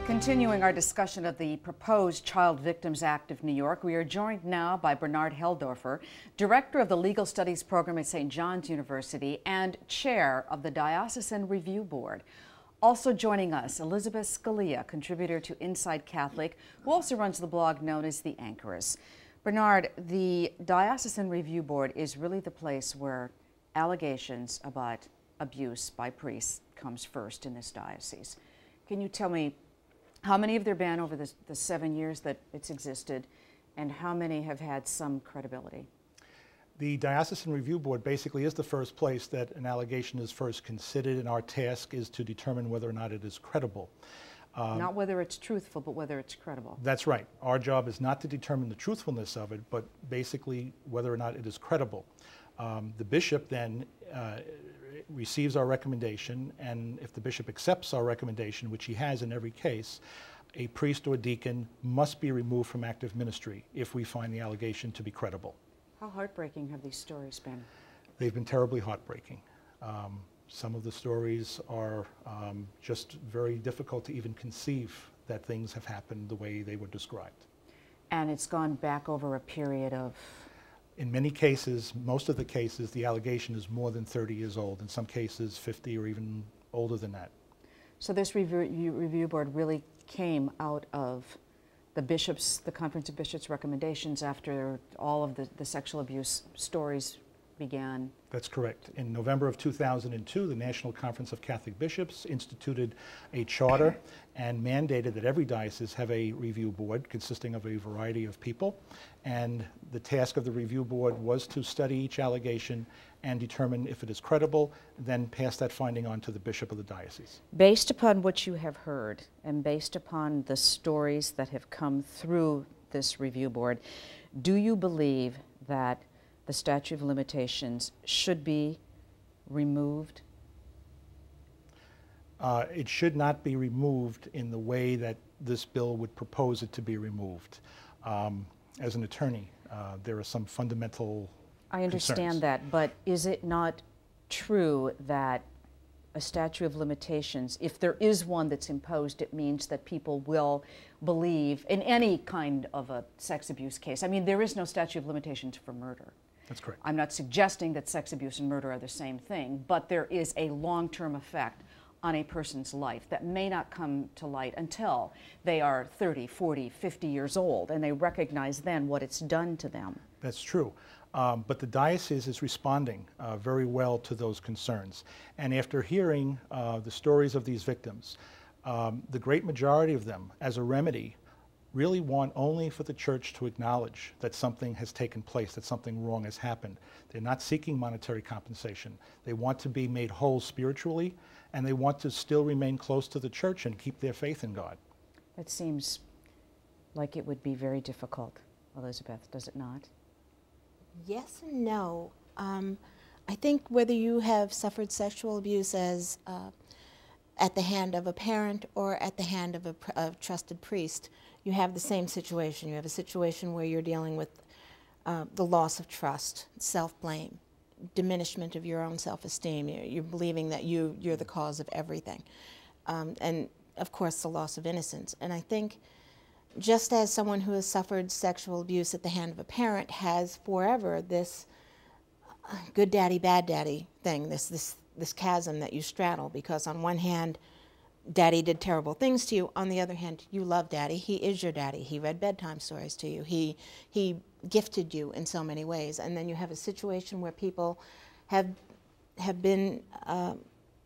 Continuing our discussion of the proposed Child Victims Act of New York, we are joined now by Bernard Helldorfer, Director of the Legal Studies Program at St. John's University and Chair of the Diocesan Review Board. Also joining us, Elizabeth Scalia, contributor to Inside Catholic, who also runs the blog known as the Anchoress. Bernard, the Diocesan Review Board is really the place where allegations about abuse by priests comes first in this diocese. Can you tell me how many have there been over the 7 years that it's existed, and how many have had some credibility? The Diocesan Review Board basically is the first place that an allegation is first considered, and our task is to determine whether or not it is credible. Not whether it's truthful, but whether it's credible. That's right. Our job is not to determine the truthfulness of it, but basically whether or not it is credible. The bishop then receives our recommendation, and if the bishop accepts our recommendation, which he has in every case, a priest or deacon must be removed from active ministry if we find the allegation to be credible. How heartbreaking have these stories been? They've been terribly heartbreaking. Some of the stories are just very difficult to even conceive that things have happened the way they were described. And it's gone back over a period of? In many cases, most of the cases, the allegation is more than 30 years old. In some cases, 50 or even older than that. So this review board really came out of the Conference of Bishops' recommendations after all of the sexual abuse stories began? That's correct. In November of 2002, the National Conference of Catholic Bishops instituted a charter and mandated that every diocese have a review board consisting of a variety of people. And the task of the review board was to study each allegation and determine if it is credible, then pass that finding on to the bishop of the diocese. Based upon what you have heard and based upon the stories that have come through this review board, do you believe that the statute of limitations should be removed? It should not be removed in the way that this bill would propose it to be removed. As an attorney, there are some fundamental I understand concerns. that, but is it not true that a statute of limitations, if there is one that's imposed, it means that people will believe in any kind of a sex abuse case? I mean, there is no statute of limitations for murder. That's correct. I'm not suggesting that sex abuse and murder are the same thing, but there is a long-term effect on a person's life that may not come to light until they are 30, 40, 50 years old, and they recognize then what it's done to them. That's true. But the diocese is responding very well to those concerns. And after hearing the stories of these victims, the great majority of them, as a remedy, really want only for the church to acknowledge that something has taken place, that something wrong has happened. They're not seeking monetary compensation. They want to be made whole spiritually, and they want to still remain close to the church and keep their faith in God. That seems like it would be very difficult, Elizabeth, does it not? Yes and no. I think whether you have suffered sexual abuse as at the hand of a parent or at the hand of a trusted priest, you have the same situation. You have a situation where you're dealing with the loss of trust, self-blame, diminishment of your own self-esteem. You're believing that you're the cause of everything. And, of course, the loss of innocence. And I think just as someone who has suffered sexual abuse at the hand of a parent has forever this good daddy, bad daddy thing, this chasm that you straddle, because on one hand, daddy did terrible things to you. On the other hand, you love daddy. He is your daddy. He read bedtime stories to you. He gifted you in so many ways. And then you have a situation where people have been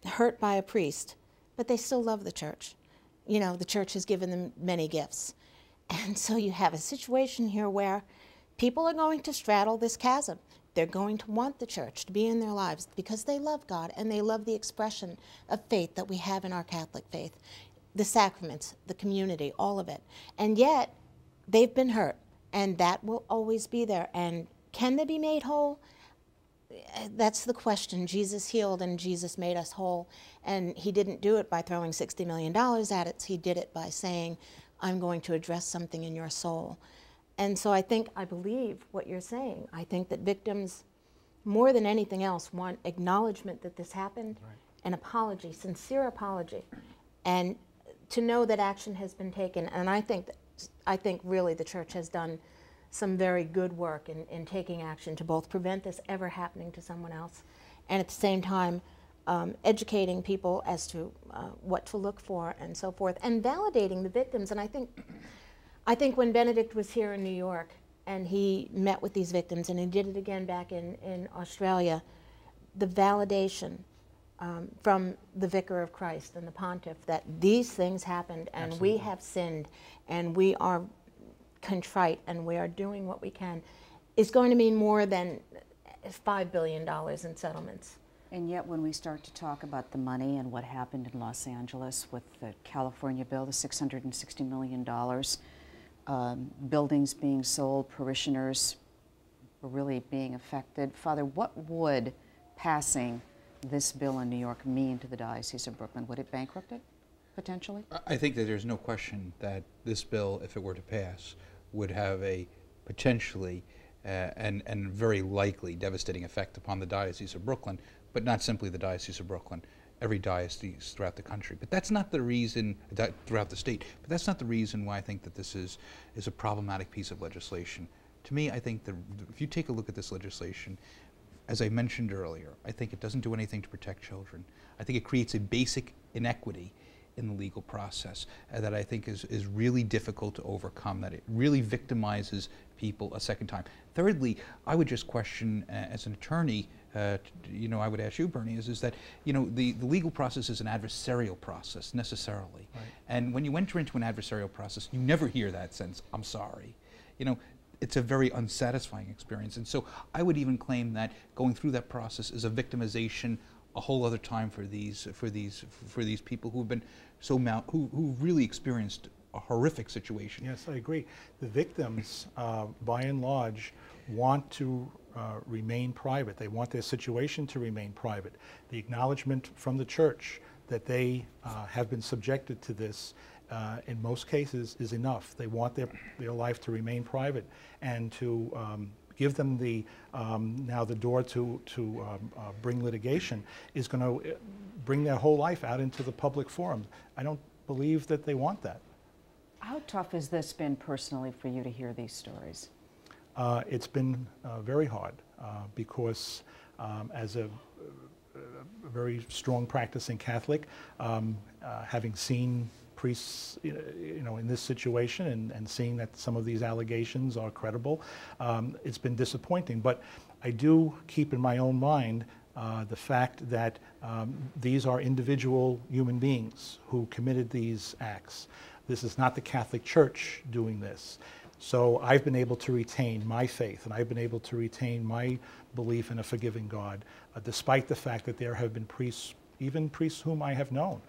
hurt by a priest, but they still love the church. You know, the church has given them many gifts. And so you have a situation here where people are going to straddle this chasm. They're going to want the church to be in their lives because they love God and they love the expression of faith that we have in our Catholic faith, the sacraments, the community, all of it. And yet, they've been hurt, and that will always be there. And can they be made whole? That's the question. Jesus healed and Jesus made us whole. And he didn't do it by throwing $60 million at it. He did it by saying, I'm going to address something in your soul. And so I believe what you're saying. I think that victims, more than anything else, want acknowledgement that this happened, right, an apology, sincere apology, and to know that action has been taken, and I think really the church has done some very good work in taking action to both prevent this ever happening to someone else, and at the same time educating people as to what to look for and so forth, and validating the victims. And I think when Benedict was here in New York and he met with these victims, and he did it again back in Australia, the validation from the Vicar of Christ and the Pontiff that these things happened, and Absolutely. we have sinned, and we are contrite, and we are doing what we can, is going to mean more than $5 billion in settlements. And yet when we start to talk about the money and what happened in Los Angeles with the California bill, the $660 million, buildings being sold, parishioners were really being affected. Father, what would passing this bill in New York mean to the Diocese of Brooklyn? Would it bankrupt it, potentially? I think that there's no question that this bill, if it were to pass, would have a potentially and very likely devastating effect upon the Diocese of Brooklyn, but not simply the Diocese of Brooklyn, every diocese throughout the country. But that's not the reason, throughout the state, but that's not the reason why I think that this is a problematic piece of legislation. To me, I think that if you take a look at this legislation, as I mentioned earlier, I think it doesn't do anything to protect children. I think it creates a basic inequity in the legal process that I think is really difficult to overcome, that it really victimizes people a second time. Thirdly, I would just question, as an attorney, you know, I would ask you, Bernie, is that, you know, the legal process is an adversarial process, necessarily. Right. And when you enter into an adversarial process, you never hear that sense, I'm sorry. You know, it's a very unsatisfying experience. And so I would even claim that going through that process is a victimization a whole other time for these people who've been who really experienced a horrific situation. Yes, I agree. The victims, by and large, want to remain private. They want their situation to remain private. The acknowledgement from the church that they have been subjected to this, in most cases, is enough. They want their life to remain private, and to give them now the door to bring litigation is going to bring their whole life out into the public forum. I don't believe that they want that. How tough has this been personally for you to hear these stories? It's been very hard because as a very strong practicing Catholic, having seen priests, you know, in this situation and seeing that some of these allegations are credible, it's been disappointing. But I do keep in my own mind the fact that these are individual human beings who committed these acts. This is not the Catholic Church doing this. So I've been able to retain my faith, and I've been able to retain my belief in a forgiving God, despite the fact that there have been priests, even priests whom I have known,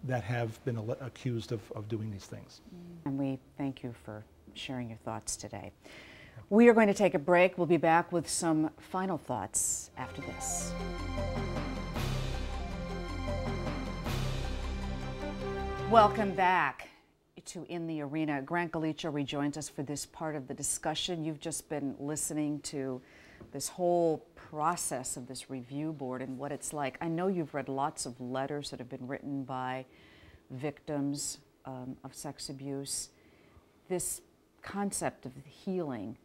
that have been accused of doing these things. And we thank you for sharing your thoughts today. We are going to take a break. We'll be back with some final thoughts after this. Welcome back to In the Arena. Grant Gallicho rejoins us for this part of the discussion. You've just been listening to this whole process of this review board and what it's like. I know you've read lots of letters that have been written by victims of sex abuse. This concept of healing.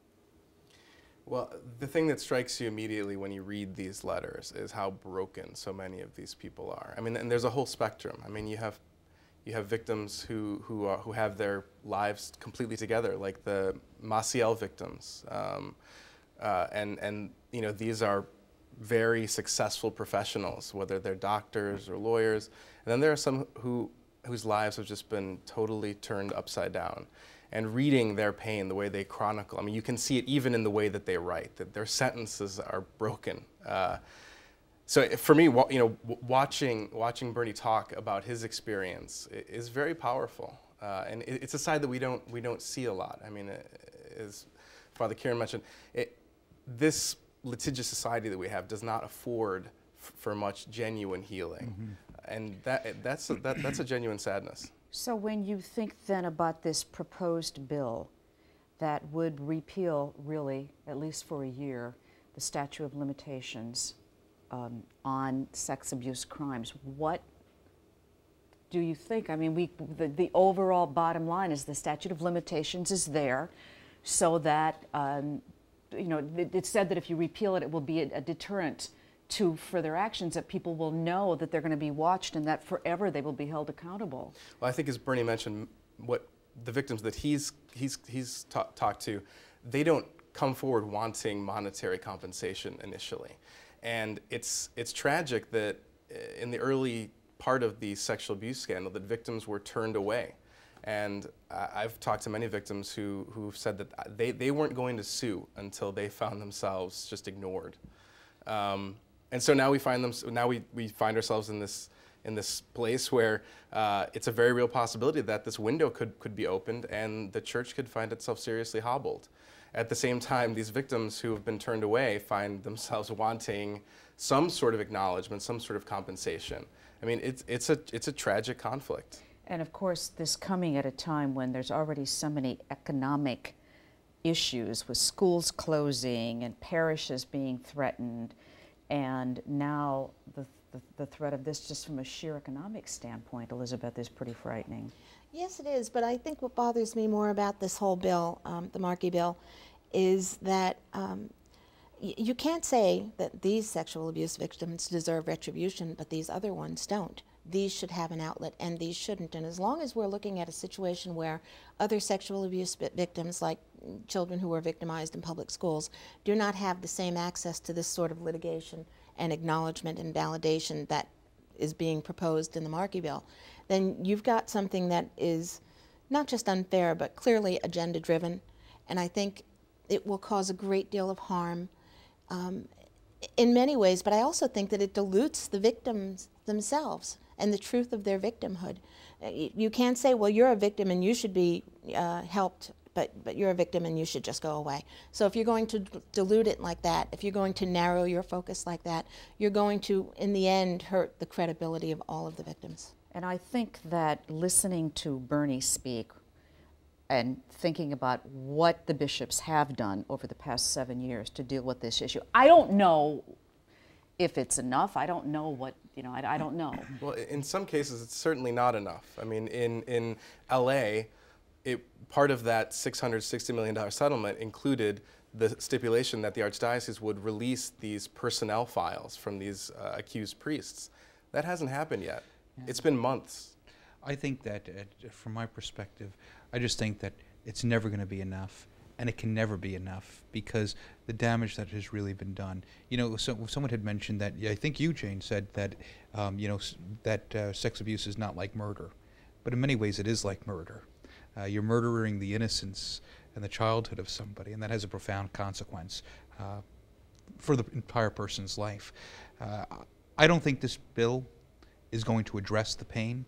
Well, the thing that strikes you immediately when you read these letters is how broken so many of these people are. I mean, and there's a whole spectrum. I mean, you have victims who have their lives completely together, like the Maciel victims, and you know, these are very successful professionals, whether they're doctors or lawyers. And then there are some whose lives have just been totally turned upside down. And reading their pain, the way they chronicle, I mean, you can see it even in the way that they write, that their sentences are broken. So for me, you know, watching Bernie talk about his experience is very powerful, and it's a side that we don't see a lot. I mean, as Father Kieran mentioned, this litigious society that we have does not afford for much genuine healing, and that's a genuine sadness. So when you think then about this proposed bill that would repeal, really, at least for a year, the statute of limitations on sex abuse crimes, what do you think? I mean, the overall bottom line is the statute of limitations is there so that, you know, it's said that if you repeal it, it will be a deterrent to further actions, that people will know that they're going to be watched and that forever they will be held accountable. Well, I think as Bernie mentioned, what the victims that he's talked to, they don't come forward wanting monetary compensation initially. And it's tragic that in the early part of the sexual abuse scandal that victims were turned away. And I've talked to many victims who've said that they weren't going to sue until they found themselves just ignored. And so now we find ourselves in this place where it's a very real possibility that this window could be opened and the church could find itself seriously hobbled. At the same time, these victims who have been turned away find themselves wanting some sort of acknowledgement, some sort of compensation. I mean, it's a tragic conflict. And of course, this coming at a time when there's already so many economic issues with schools closing and parishes being threatened, and now the threat of this just from a sheer economic standpoint, Elizabeth, is pretty frightening. Yes, it is, but I think what bothers me more about this whole bill, the Markey bill, is that you can't say that these sexual abuse victims deserve retribution, but these other ones don't. These should have an outlet, and these shouldn't. And as long as we're looking at a situation where other sexual abuse victims, like children who were victimized in public schools, do not have the same access to this sort of litigation and acknowledgement and validation that is being proposed in the Markey bill, then you've got something that is not just unfair, but clearly agenda-driven. And I think it will cause a great deal of harm in many ways, but I also think that it dilutes the victims themselves and the truth of their victimhood. You can't say, well, you're a victim and you should be helped, but you're a victim and you should just go away. So if you're going to dilute it like that, if you're going to narrow your focus like that, you're going to, in the end, hurt the credibility of all of the victims. And I think that listening to Bernie speak and thinking about what the bishops have done over the past 7 years to deal with this issue, I don't know if it's enough. I don't know what, you know, I don't know. Well, in some cases, it's certainly not enough. I mean, in LA, part of that $660 million settlement included the stipulation that the Archdiocese would release these personnel files from these accused priests. That hasn't happened yet. Yeah. It's been months. I think that, from my perspective, I just think that it's never going to be enough, and it can never be enough because the damage that has really been done. You know, someone had mentioned that, I think you, Jane, said that, you know, that sex abuse is not like murder, but in many ways it is like murder. You're murdering the innocence and the childhood of somebody, and that has a profound consequence for the entire person's life. I don't think this bill is going to address the pain,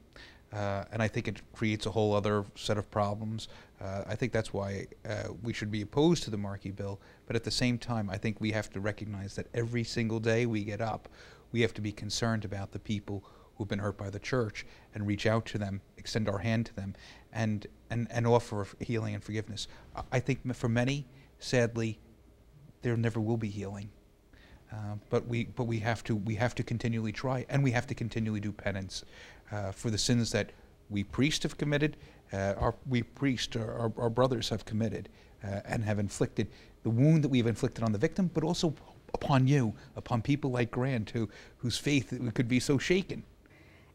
and I think it creates a whole other set of problems. I think that's why we should be opposed to the Markey bill, but at the same time, I think we have to recognize that every single day we get up, we have to be concerned about the people who've been hurt by the church and reach out to them, extend our hand to them, and offer healing and forgiveness. I think for many, sadly, there never will be healing. But we have to continually try, and we have to continually do penance for the sins that we priests have committed, our brothers have committed, and have inflicted the wound that we've inflicted on the victim, but also upon you, upon people like Grant, whose faith could be so shaken.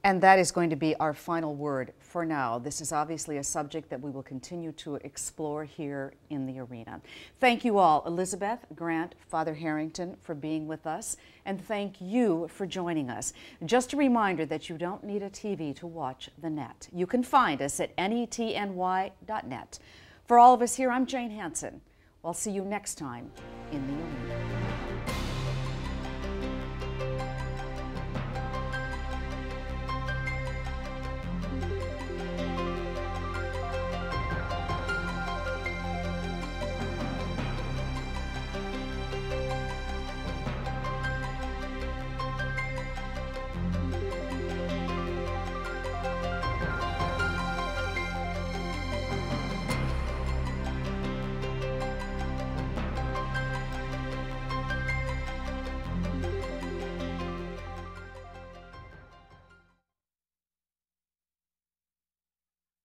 And that is going to be our final word for now. This is obviously a subject that we will continue to explore here in the arena. Thank you all, Elizabeth, Grant, Father Harrington, for being with us, and thank you for joining us. Just a reminder that you don't need a TV to watch the net. You can find us at netny.net. For all of us here, I'm Jane Hansen. I'll see you next time in the arena.